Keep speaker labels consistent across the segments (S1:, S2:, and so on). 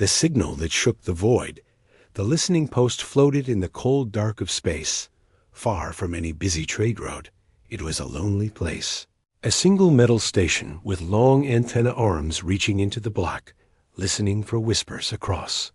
S1: the signal that shook the void. The listening post floated in the cold dark of space. Far from any busy trade road, it was a lonely place. A single metal station with long antenna arms reaching into the black, listening for whispers across.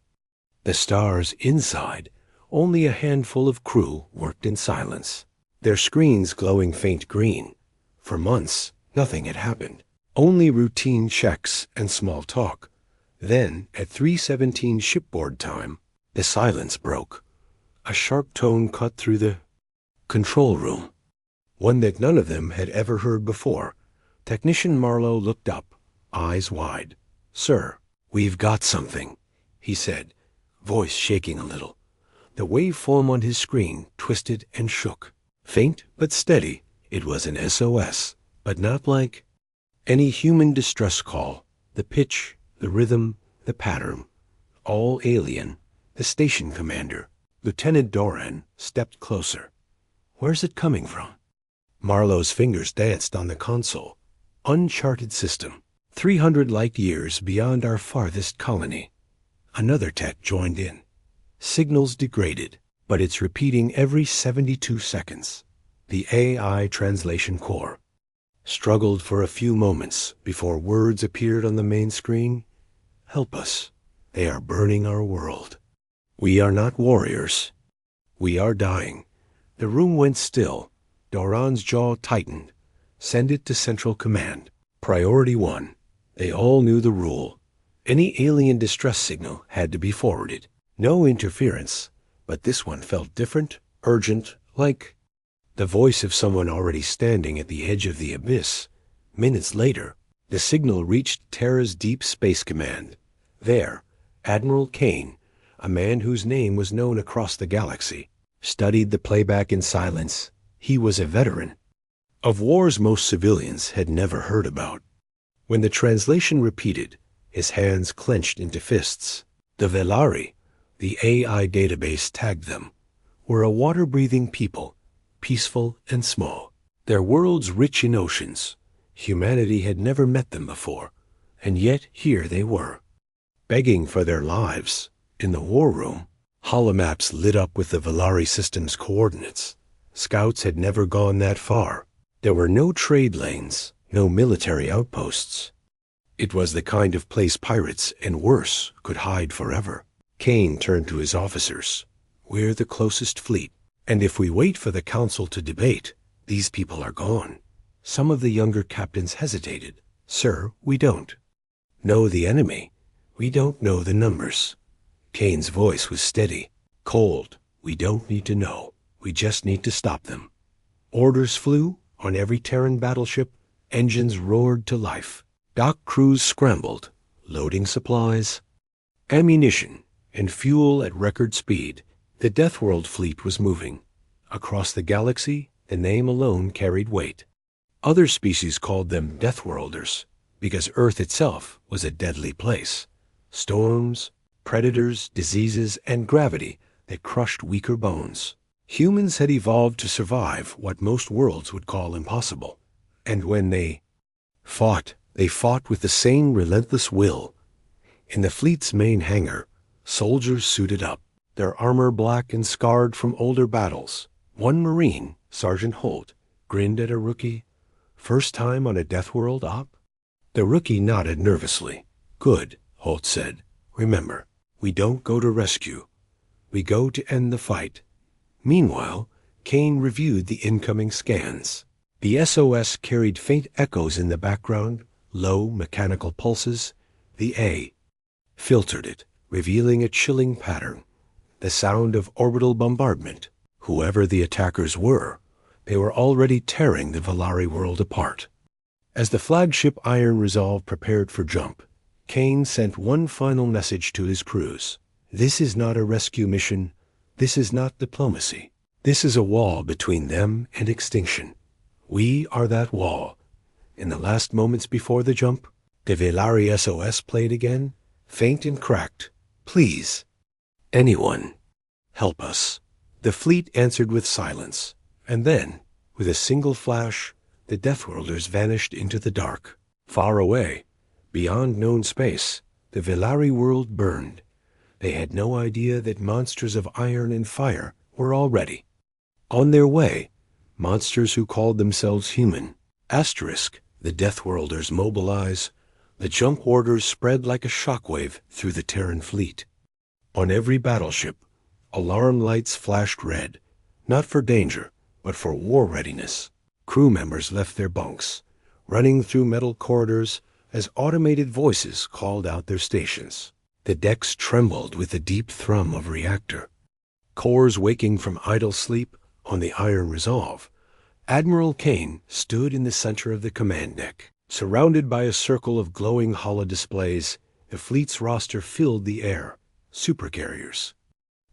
S1: The stars inside, only a handful of crew worked in silence, their screens glowing faint green. For months, nothing had happened, only routine checks and small talk. Then, at 3:17 shipboard time, the silence broke. A sharp tone cut through the control room, one that none of them had ever heard before. Technician Marlowe looked up, eyes wide. "Sir, we've got something," he said, voice shaking a little. The waveform on his screen twisted and shook. Faint but steady, it was an SOS, but not like any human distress call. The pitch, the rhythm, the pattern, all alien. The station commander, Lieutenant Doran, stepped closer. "Where's it coming from?" Marlowe's fingers danced on the console. "Uncharted system, 300 light years beyond our farthest colony." Another tech joined in. "Signals degraded, but it's repeating every 72 seconds. The AI translation core struggled for a few moments before words appeared on the main screen. "Help us. They are burning our world. We are not warriors. We are dying." The room went still. Doran's jaw tightened. "Send it to Central Command. Priority 1. They all knew the rule. Any alien distress signal had to be forwarded. No interference, but this one felt different, urgent, like the voice of someone already standing at the edge of the abyss. Minutes later, the signal reached Terra's Deep Space Command. There, Admiral Kane, a man whose name was known across the galaxy, studied the playback in silence. He was a veteran of wars most civilians had never heard about. When the translation repeated, his hands clenched into fists. The Velari, the AI database tagged them, were a water-breathing people, peaceful and small. Their worlds rich in oceans. Humanity had never met them before, and yet here they were, begging for their lives. In the war room, holomaps lit up with the Velari system's coordinates. Scouts had never gone that far. There were no trade lanes, no military outposts. It was the kind of place pirates, and worse, could hide forever. Kane turned to his officers. "We're the closest fleet, and if we wait for the council to debate, these people are gone." Some of the younger captains hesitated. "Sir, we don't know the enemy. We don't know the numbers." Kane's voice was steady, cold. "We don't need to know. We just need to stop them." Orders flew on every Terran battleship. Engines roared to life. Dock crews scrambled, loading supplies, ammunition, and fuel at record speed. The Deathworld Fleet was moving. Across the galaxy, the name alone carried weight. Other species called them Deathworlders, because Earth itself was a deadly place. Storms, predators, diseases, and gravity that crushed weaker bones. Humans had evolved to survive what most worlds would call impossible. And when they fought with the same relentless will. In the fleet's main hangar, soldiers suited up, their armor black and scarred from older battles. One Marine, Sergeant Holt, grinned at a rookie. "First time on a Deathworld op?" The rookie nodded nervously. "Good," Holt said. "Remember, we don't go to rescue. We go to end the fight." Meanwhile, Kane reviewed the incoming scans. The SOS carried faint echoes in the background, low mechanical pulses. The A filtered it, revealing a chilling pattern. The sound of orbital bombardment. Whoever the attackers were, they were already tearing the Velari world apart. As the flagship Iron Resolve prepared for jump, Kane sent one final message to his crews. "This is not a rescue mission. This is not diplomacy. This is a wall between them and extinction. We are that wall." In the last moments before the jump, the Velari SOS played again, faint and cracked. "Please, anyone, help us." The fleet answered with silence, and then, with a single flash, the Deathworlders vanished into the dark. Far away, beyond known space, The Velari world burned. They had no idea that monsters of iron and fire were already on their way, monsters who called themselves human. Asterisk, the Deathworlders mobilize. The jump orders spread like a shockwave through the Terran fleet. On every battleship, alarm lights flashed red, not for danger, but for war readiness. Crew members left their bunks, running through metal corridors as automated voices called out their stations. The decks trembled with the deep thrum of reactor. Cores waking from idle sleep on the Iron Resolve, Admiral Kane stood in the center of the command deck. Surrounded by a circle of glowing holodisplays, the fleet's roster filled the air. Supercarriers,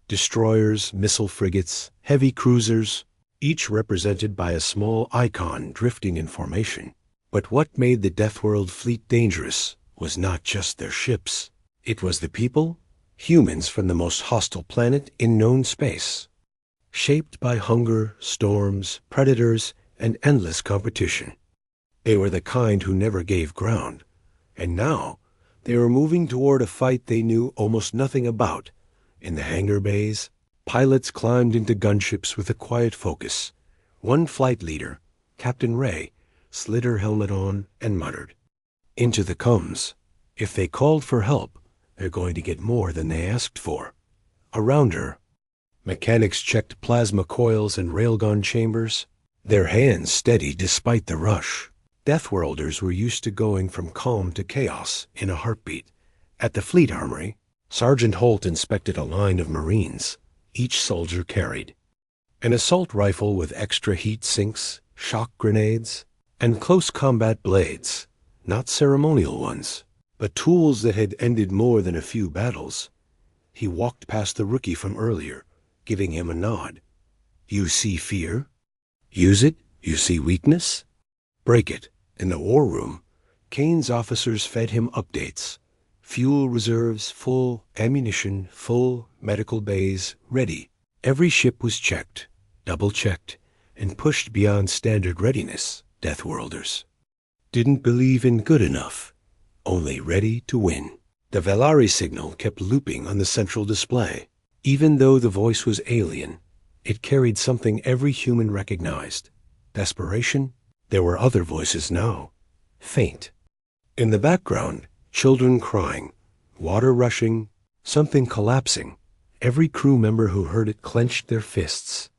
S1: destroyers, missile frigates, heavy cruisers, each represented by a small icon drifting in formation. But what made the Deathworld Fleet dangerous was not just their ships. It was the people, humans from the most hostile planet in known space, shaped by hunger, storms, predators, and endless competition. They were the kind who never gave ground, and now they were moving toward a fight they knew almost nothing about. In the hangar bays, pilots climbed into gunships with a quiet focus. One flight leader, Captain Ray, slid her helmet on and muttered, "Into the comms. If they called for help, they're going to get more than they asked for." Around her, mechanics checked plasma coils and railgun chambers, their hands steady despite the rush. Deathworlders were used to going from calm to chaos in a heartbeat. At the fleet armory, Sergeant Holt inspected a line of Marines. Each soldier carried an assault rifle with extra heat sinks, shock grenades, and close combat blades, not ceremonial ones, but tools that had ended more than a few battles. He walked past the rookie from earlier, giving him a nod. "You see fear? Use it. You see weakness? Break it." In the war room, Kane's officers fed him updates. Fuel reserves full, ammunition full, medical bays ready. Every ship was checked, double-checked, and pushed beyond standard readiness. Deathworlders didn't believe in good enough, only ready to win. The Velari signal kept looping on the central display. Even though the voice was alien, it carried something every human recognized. Desperation. There were other voices now, faint. In the background, children crying, water rushing, something collapsing. Every crew member who heard it clenched their fists.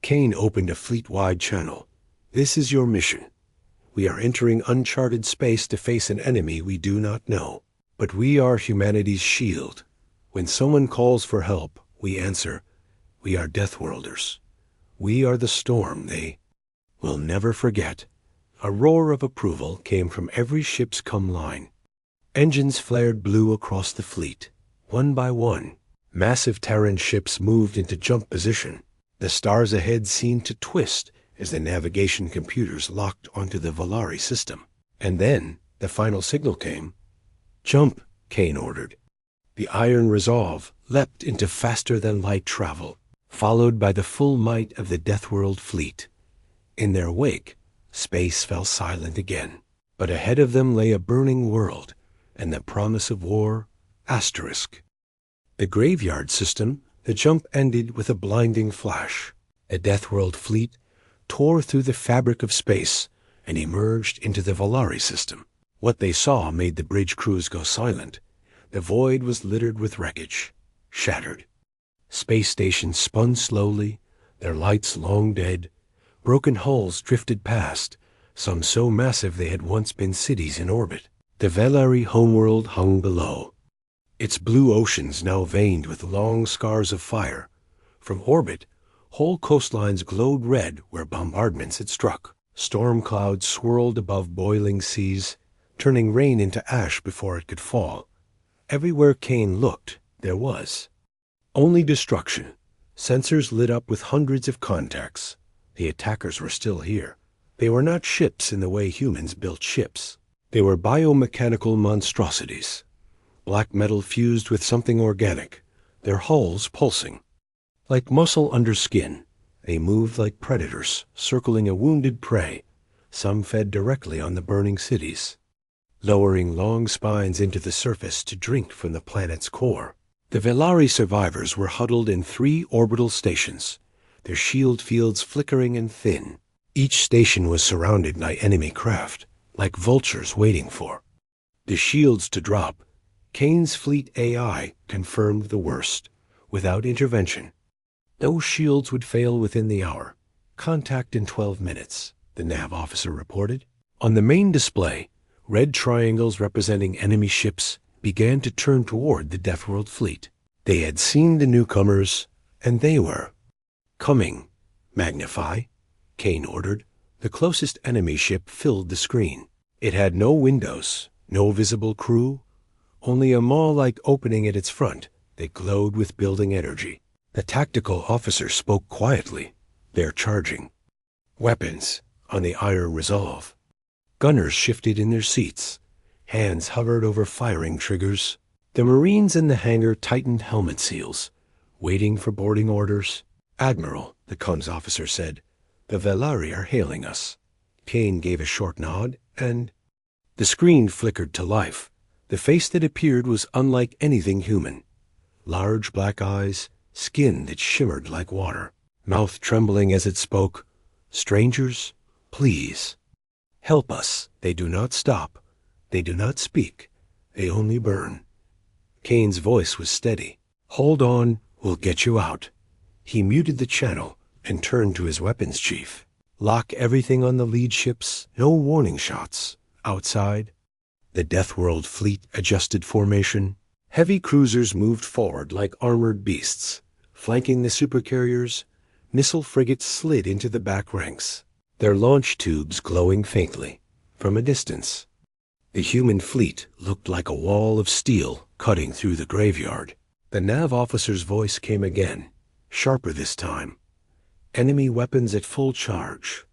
S1: Kane opened a fleet-wide channel. "This is your mission. We are entering uncharted space to face an enemy we do not know. But we are humanity's shield. When someone calls for help, we answer. We are Deathworlders. We are the storm they will never forget." A roar of approval came from every ship's come line. Engines flared blue across the fleet. One by one, massive Terran ships moved into jump position. The stars ahead seemed to twist as the navigation computers locked onto the Velari system. And then the final signal came. "Jump," Kane ordered. The Iron Resolve leapt into faster-than-light travel, followed by the full might of the Deathworld Fleet. In their wake, space fell silent again. But ahead of them lay a burning world and the promise of war. Asterisk. The graveyard system, the jump ended with a blinding flash. A Deathworld fleet tore through the fabric of space and emerged into the Velari system. What they saw made the bridge crews go silent. The void was littered with wreckage, shattered. Space stations spun slowly, their lights long dead. Broken hulls drifted past, some so massive they had once been cities in orbit. The Velari homeworld hung below, its blue oceans now veined with long scars of fire. From orbit, whole coastlines glowed red where bombardments had struck. Storm clouds swirled above boiling seas, turning rain into ash before it could fall. Everywhere Kane looked, there was only destruction. Sensors lit up with hundreds of contacts. The attackers were still here. They were not ships in the way humans built ships. They were biomechanical monstrosities. Black metal fused with something organic, their hulls pulsing. Like muscle under skin, they moved like predators, circling a wounded prey. Some fed directly on the burning cities. lowering long spines into the surface to drink from the planet's core. The Velari survivors were huddled in 3 orbital stations, their shield fields flickering and thin. Each station was surrounded by enemy craft, like vultures waiting for the shields to drop. Kane's fleet AI confirmed the worst. Without intervention, those shields would fail within the hour. Contact in 12 minutes, the nav officer reported. On the main display, red triangles representing enemy ships began to turn toward the Deathworld fleet. They had seen the newcomers, and they were coming. Magnify, Kane ordered. The closest enemy ship filled the screen. It had no windows, no visible crew, only a maw-like opening at its front that glowed with building energy. The tactical officer spoke quietly. They're charging weapons on the Iron Resolve. Gunners shifted in their seats. Hands hovered over firing triggers. The Marines in the hangar tightened helmet seals, waiting for boarding orders. Admiral, the comms officer said, the Velari are hailing us. Kane gave a short nod, and the screen flickered to life. The face that appeared was unlike anything human. Large black eyes, skin that shimmered like water, mouth trembling as it spoke. Strangers, please, help us. They do not stop. They do not speak. They only burn. Kane's voice was steady. Hold on, we'll get you out. He muted the channel and turned to his weapons chief. Lock everything on the lead ships. No warning shots. Outside, the Deathworld Fleet adjusted formation. Heavy cruisers moved forward like armored beasts. Flanking the supercarriers, missile frigates slid into the back ranks, their launch tubes glowing faintly. From a distance, the human fleet looked like a wall of steel cutting through the graveyard. The nav officer's voice came again, sharper this time. Enemy weapons at full charge.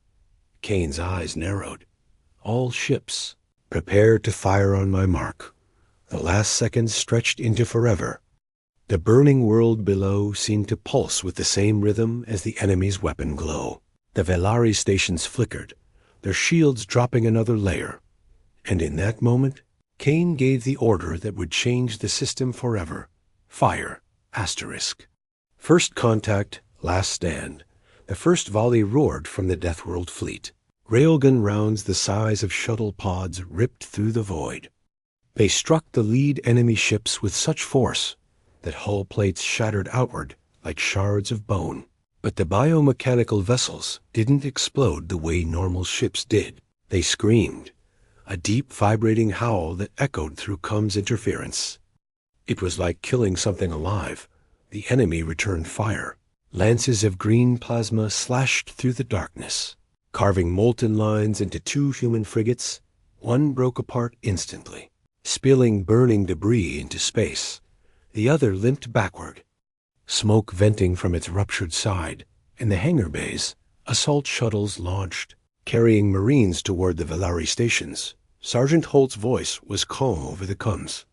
S1: Kane's eyes narrowed. All ships, prepare to fire on my mark. The last seconds stretched into forever. The burning world below seemed to pulse with the same rhythm as the enemy's weapon glow. The Velari stations flickered, their shields dropping another layer. And in that moment, Kane gave the order that would change the system forever. Fire, asterisk. First contact, last stand. The first volley roared from the Deathworld fleet. Railgun rounds the size of shuttle pods ripped through the void. They struck the lead enemy ships with such force that hull plates shattered outward like shards of bone. But the biomechanical vessels didn't explode the way normal ships did. They screamed, a deep vibrating howl that echoed through comms interference. It was like killing something alive. The enemy returned fire. Lances of green plasma slashed through the darkness, carving molten lines into 2 human frigates. One broke apart instantly, spilling burning debris into space. The other limped backward, smoke venting from its ruptured side. In the hangar bays, assault shuttles launched, carrying Marines toward the Velari stations. Sergeant Holt's voice was calm over the comms.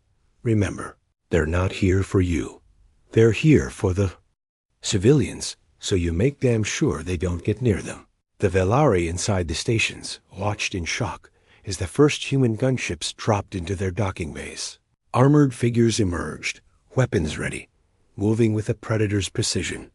S1: Remember, they're not here for you. They're here for the civilians, so you make damn sure they don't get near them. The Velari inside the stations watched in shock as the first human gunships dropped into their docking bays. Armored figures emerged, weapons ready, moving with a predator's precision.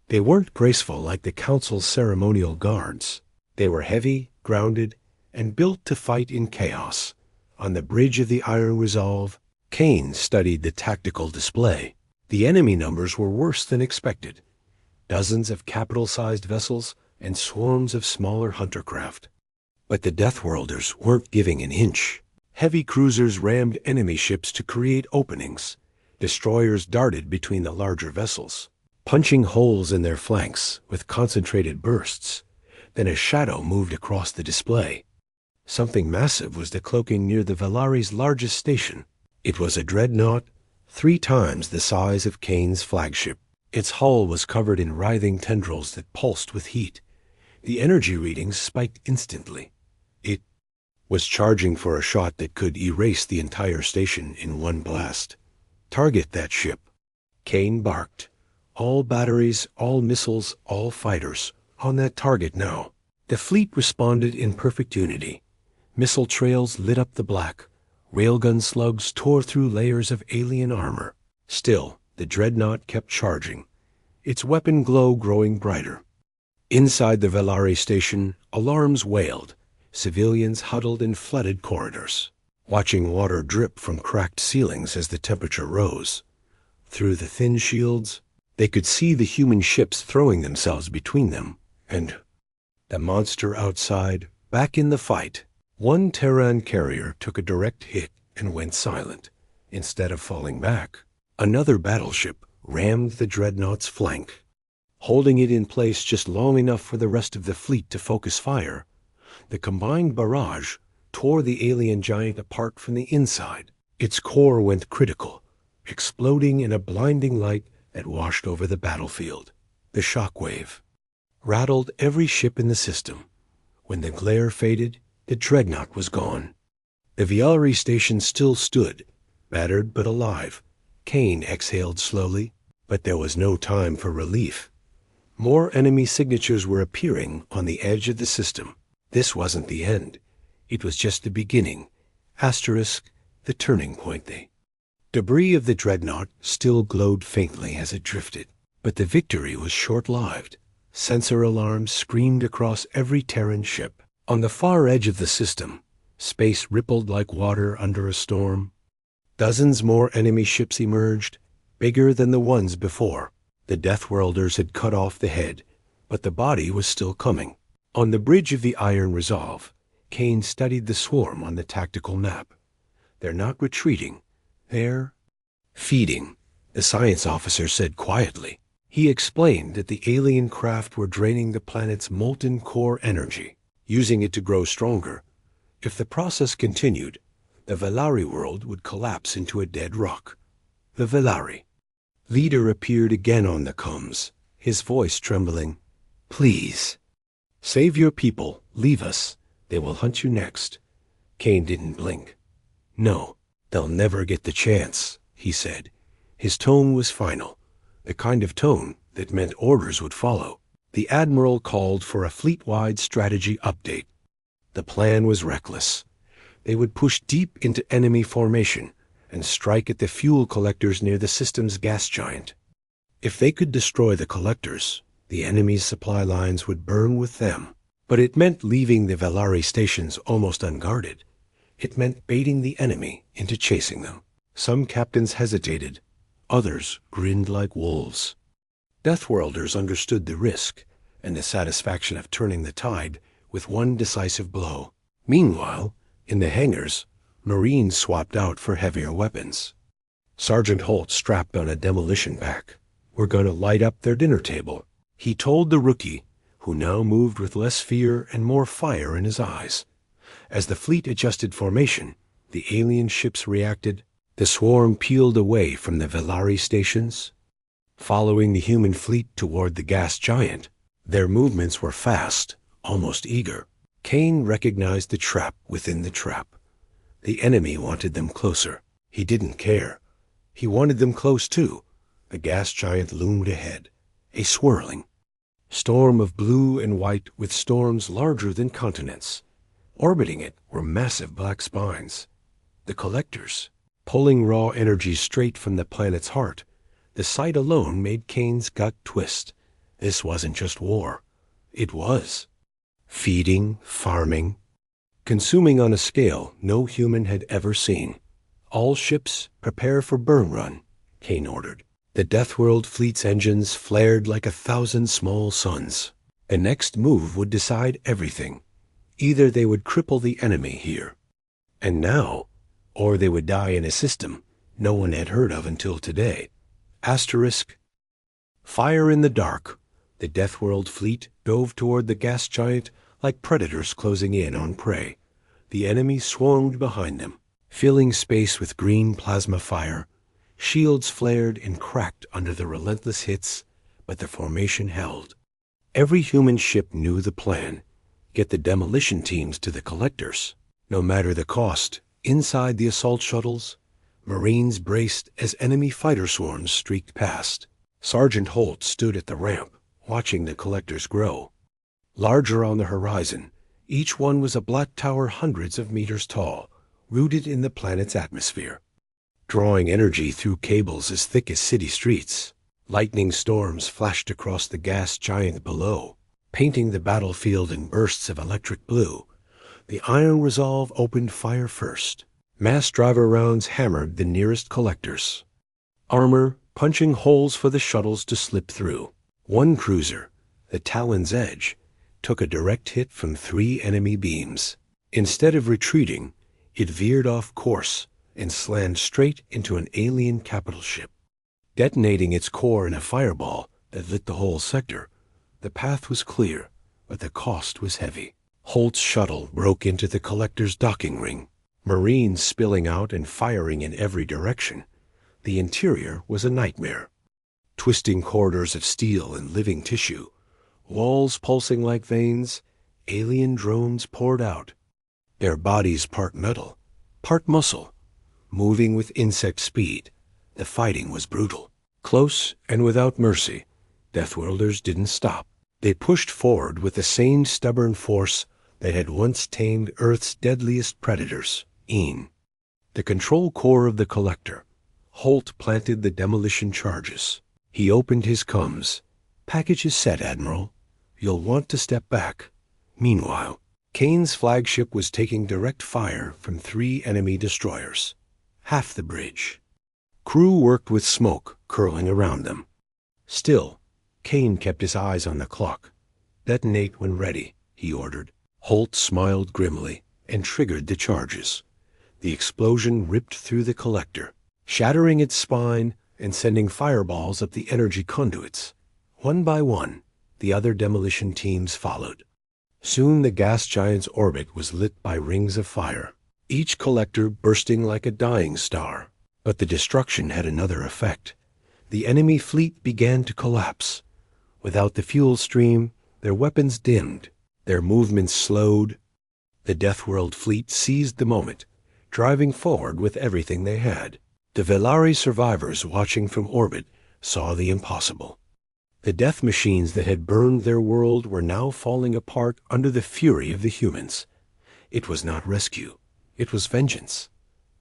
S1: They weren't graceful like the Council's ceremonial guards. They were heavy, grounded, and built to fight in chaos. On the bridge of the Iron Resolve, Kane studied the tactical display. The enemy numbers were worse than expected. Dozens of capital-sized vessels and swarms of smaller hunter craft. But the Deathworlders weren't giving an inch. Heavy cruisers rammed enemy ships to create openings. Destroyers darted between the larger vessels, punching holes in their flanks with concentrated bursts. Then a shadow moved across the display. Something massive was decloaking near the Velari's largest station. It was a dreadnought, 3 times the size of Kane's flagship. Its hull was covered in writhing tendrils that pulsed with heat. The energy readings spiked instantly. It was charging for a shot that could erase the entire station in one blast. Target that ship. Kane barked. All batteries, all missiles, all fighters. On that target now. The fleet responded in perfect unity. Missile trails lit up the black, Railgun slugs tore through layers of alien armor. Still, the dreadnought kept charging, its weapon glow growing brighter. Inside the Velari station, alarms wailed. Civilians huddled in flooded corridors, watching water drip from cracked ceilings as the temperature rose. Through the thin shields, they could see the human ships throwing themselves between them, and the monster outside, back in the fight. One Terran carrier took a direct hit and went silent. Instead of falling back, another battleship rammed the dreadnought's flank, holding it in place just long enough for the rest of the fleet to focus fire. The combined barrage tore the alien giant apart from the inside. Its core went critical, exploding in a blinding light that washed over the battlefield. The shockwave rattled every ship in the system. When the glare faded, the dreadnought was gone. The Velari station still stood, battered but alive. Kane exhaled slowly, but there was no time for relief. More enemy signatures were appearing on the edge of the system. This wasn't the end. It was just the beginning. Asterisk, the turning point. The debris of the dreadnought still glowed faintly as it drifted, but the victory was short-lived. Sensor alarms screamed across every Terran ship. On the far edge of the system, space rippled like water under a storm. Dozens more enemy ships emerged, bigger than the ones before. The Deathworlders had cut off the head, but the body was still coming. On the bridge of the Iron Resolve, Kane studied the swarm on the tactical map. They're not retreating. They're feeding, the science officer said quietly. He explained that the alien craft were draining the planet's molten core energy, using it to grow stronger. If the process continued, the Velari world would collapse into a dead rock. The Velari leader appeared again on the comms, his voice trembling. Please, save your people, leave us. They will hunt you next. Kane didn't blink. No, they'll never get the chance, he said. His tone was final, the kind of tone that meant orders would follow. The Admiral called for a fleet-wide strategy update. The plan was reckless. They would push deep into enemy formation and strike at the fuel collectors near the system's gas giant. If they could destroy the collectors, the enemy's supply lines would burn with them. But it meant leaving the Velari stations almost unguarded. It meant baiting the enemy into chasing them. Some captains hesitated. Others grinned like wolves. Deathworlders understood the risk and the satisfaction of turning the tide with one decisive blow. Meanwhile, in the hangars, Marines swapped out for heavier weapons. Sergeant Holt strapped on a demolition pack. We're going to light up their dinner table, he told the rookie, who now moved with less fear and more fire in his eyes. As the fleet adjusted formation, the alien ships reacted. The swarm peeled away from the Velari stations, following the human fleet toward the gas giant. Their movements were fast, almost eager. Kane recognized the trap within the trap. The enemy wanted them closer. He didn't care. He wanted them close too. The gas giant loomed ahead, a swirling storm of blue and white with storms larger than continents. Orbiting it were massive black spines. The collectors, pulling raw energy straight from the planet's heart. The sight alone made Kane's gut twist. This wasn't just war. It was feeding, farming, consuming on a scale no human had ever seen. All ships prepare for burn run, Kane ordered. The Deathworld Fleet's engines flared like 1,000 small suns. The next move would decide everything. Either they would cripple the enemy here, and now, or they would die in a system no one had heard of until today. Asterisk. Fire in the dark. The Deathworld Fleet dove toward the gas giant like predators closing in on prey. The enemy swarmed behind them, filling space with green plasma fire. Shields flared and cracked under the relentless hits, but the formation held. Every human ship knew the plan. Get the demolition teams to the collectors, no matter the cost. Inside the assault shuttles, Marines braced as enemy fighter swarms streaked past. Sergeant Holt stood at the ramp, watching the collectors grow. Larger on the horizon, each one was a black tower hundreds of meters tall, rooted in the planet's atmosphere, drawing energy through cables as thick as city streets. Lightning storms flashed across the gas giant below, painting the battlefield in bursts of electric blue. The Iron Resolve opened fire first. Mass driver rounds hammered the nearest collectors, armor punching holes for the shuttles to slip through. One cruiser, the Talon's Edge, took a direct hit from 3 enemy beams. Instead of retreating, it veered off course and slammed straight into an alien capital ship. Detonating its core in a fireball that lit the whole sector, the path was clear, but the cost was heavy. Holt's shuttle broke into the collector's docking ring, Marines spilling out and firing in every direction. The interior was a nightmare. Twisting corridors of steel and living tissue, walls pulsing like veins, alien drones poured out, their bodies part metal, part muscle, moving with insect speed. The fighting was brutal. Close and without mercy, Deathworlders didn't stop. They pushed forward with the same stubborn force that had once tamed Earth's deadliest predators, the control core of the collector. Holt planted the demolition charges. He opened his comms. "Package is set, Admiral. You'll want to step back." Meanwhile, Kane's flagship was taking direct fire from 3 enemy destroyers, half the bridge. Crew worked with smoke curling around them. Still, Kane kept his eyes on the clock. "Detonate when ready," he ordered. Holt smiled grimly and triggered the charges. The explosion ripped through the collector, shattering its spine and sending fireballs up the energy conduits. One by one, the other demolition teams followed. Soon the gas giant's orbit was lit by rings of fire, each collector bursting like a dying star. But the destruction had another effect. The enemy fleet began to collapse. Without the fuel stream, their weapons dimmed, their movements slowed. The Deathworld fleet seized the moment, driving forward with everything they had. The Velari survivors watching from orbit saw the impossible. The death machines that had burned their world were now falling apart under the fury of the humans. It was not rescue. It was vengeance.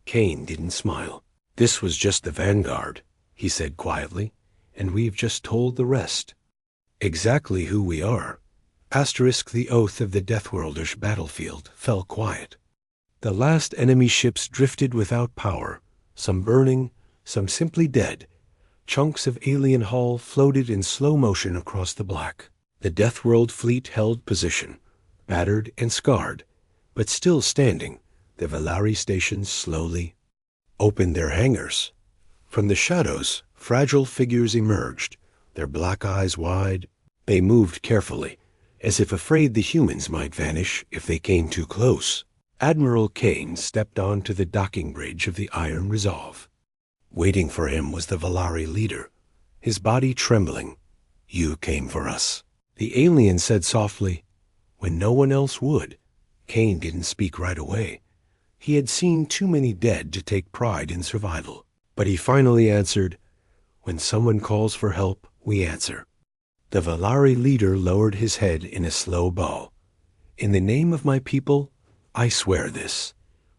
S1: Kane didn't smile. "This was just the vanguard," he said quietly, "and we've just told the rest. Exactly who we are." The oath of the Deathworlders battlefield fell quiet. The last enemy ships drifted without power, some burning, some simply dead. Chunks of alien hull floated in slow motion across the black. The Deathworld fleet held position, battered and scarred, but still standing. The Velari stations slowly opened their hangars. From the shadows, fragile figures emerged, their black eyes wide. They moved carefully, as if afraid the humans might vanish if they came too close. Admiral Kane stepped onto the docking bridge of the Iron Resolve. Waiting for him was the Velari leader, his body trembling. "You came for us," the alien said softly, when no one else would. Kane didn't speak right away. He had seen too many dead to take pride in survival. But he finally answered, "When someone calls for help, we answer." The Velari leader lowered his head in a slow bow. "In the name of my people, I swear this.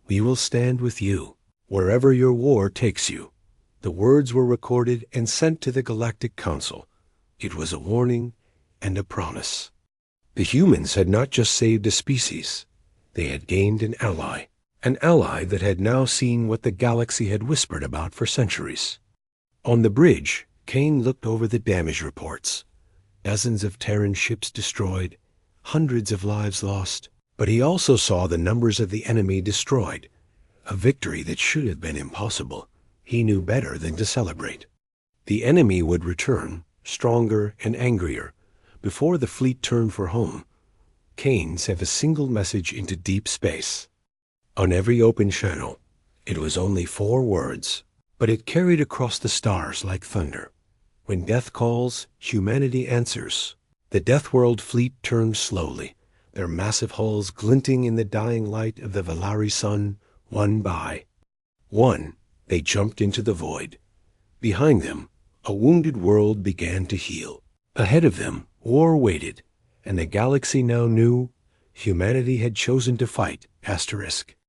S1: We will stand with you, wherever your war takes you." The words were recorded and sent to the Galactic Council. It was a warning and a promise. The humans had not just saved a species. They had gained an ally that had now seen what the galaxy had whispered about for centuries. On the bridge, Kane looked over the damage reports. Dozens of Terran ships destroyed, hundreds of lives lost. But he also saw the numbers of the enemy destroyed, a victory that should have been impossible. He knew better than to celebrate. The enemy would return, stronger and angrier, before the fleet turned for home. Kane sent a single message into deep space. On every open channel, it was only 4 words, but it carried across the stars like thunder. When death calls, humanity answers. The Deathworld fleet turned slowly, their massive hulls glinting in the dying light of the Velari sun. One by one, they jumped into the void. Behind them, a wounded world began to heal. Ahead of them, war waited, and the galaxy now knew humanity had chosen to fight *.